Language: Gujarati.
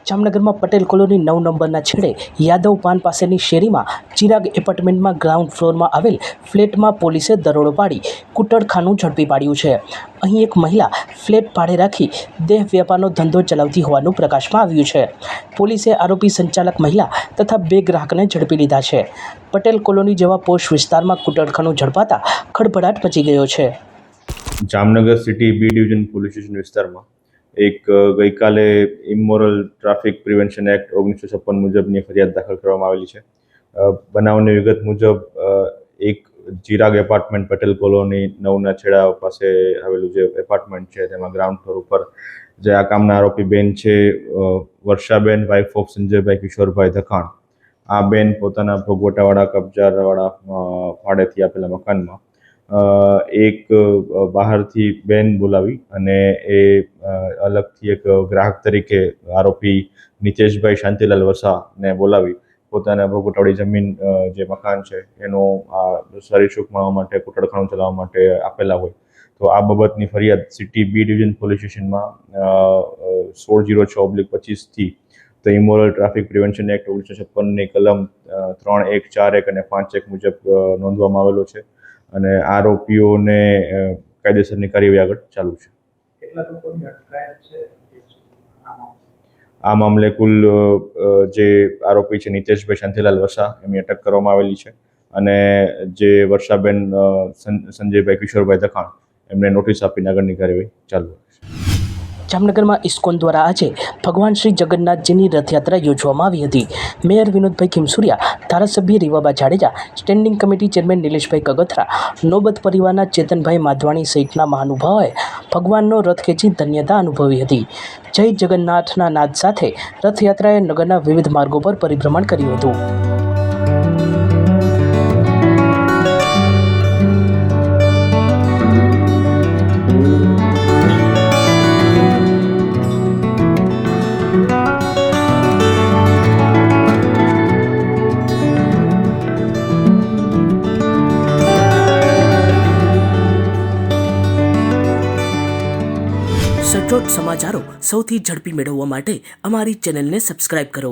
જામનગરમાં પટેલ કોલોની 9 નંબરના છેડે યાદવ પાન પાસેની શેરીમાં ચિરાગ એપાર્ટમેન્ટમાં ગ્રાઉન્ડ ફ્લોરમાં આવેલ ફ્લેટમાં પોલીસે દરોડો પાડી કૂટડખાનું ઝડપી પાડ્યું છે. અહીં એક મહિલા ફ્લેટ ભાડે રાખી દેહ વેપારનો ધંધો ચલાવતી હોવાનું પ્રકાશમાં આવ્યું છે. પોલીસે આરોપી સંચાલક મહિલા તથા 2 ગ્રાહકને ઝડપી લીધા છે. પટેલ કોલોની જેવા પોશ વિસ્તારમાં કૂટડખાનું ઝડપાતા ખળભળાટ મચી ગયો છે. Jamnagar city B division police station વિસ્તારમાં એક ગઈકાલે ઇમોરલ ટ્રાફિક પ્રિવેન્શન એક્ટ 1956 મુજબની ફરિયાદ દાખલ કરવામાં આવેલી છે. બનાવની વિગત મુજબ એક ચિરાગ એપાર્ટમેન્ટ પટેલ કોલોની 9ના છેડા પાસે આવેલું જે એપાર્ટમેન્ટ છે તેમાં ગ્રાઉન્ડ ફ્લોર ઉપર જે આ કામના આરોપી બેન છે વર્ષાબેન વાઇફ ઓફ સંજયભાઈ કિશોરભાઈ ધખાણ. આ બેન પોતાના ભોગવટાવાળા કબજાવાળા ભાડેથી આપેલા મકાનમાં એક બહારથી બેન બોલાવી અને એ અલગથી એક ગ્રાહક તરીકે આરોપી નીતેશભાઈ શાંતિલાલ વસાને બોલાવી પોતાના ભોગવટાવાળી જમીન જે મકાન છે એનું સરીસુખ મળવા માટે કૂટડખાનું ચલાવવા માટે આપેલા હોય તો આ બાબતની ફરિયાદ સિટી બી ડિવિઝન પોલીસ સ્ટેશનમાં 1606/25 તો ઇમોરલ ટ્રાફિક પ્રિવેન્શન એક્ટ 1956ની કલમ 3(1), 4(1) અને 5(1) મુજબ નોંધવામાં આવેલો છે અને આરોપીઓને કાયદેસરની કાર્યવાહી આગળ ચાલુ છે. આ મામલે કુલ જે આરોપી છે નીતેશભાઈ શાંતિલાલ વસા એમની અટક કરવામાં આવેલી છે અને જે વર્ષાબેન સંજયભાઈ કિશોરભાઈ ધખાણ એમને નોટિસ આપીને આગળની કાર્યવાહી ચાલુ છે. જામનગરમાં ઇસ્કોન દ્વારા આજે ભગવાન શ્રી જગન્નાથજીની રથયાત્રા યોજવામાં આવી હતી. મેયર વિનોદભાઈ ખીમસુરિયા, ધારાસભ્ય Rivaba Jadeja, standing committee chairman નિલેશભાઈ કગથરા, નોબત પરિવારના ચેતનભાઈ માધવાણી સહિતના મહાનુભાવોએ ભગવાનનો રથ ખેંચી ધન્યતા અનુભવી હતી. જય જગન્નાથના નાદ સાથે રથયાત્રાએ નગરના વિવિધ માર્ગો પર પરિભ્રમણ કર્યું હતું. સચોટ સમાચારો સૌથી ઝડપી મેળવવા માટે અમારી ચેનલને સબસ્ક્રાઇબ કરો.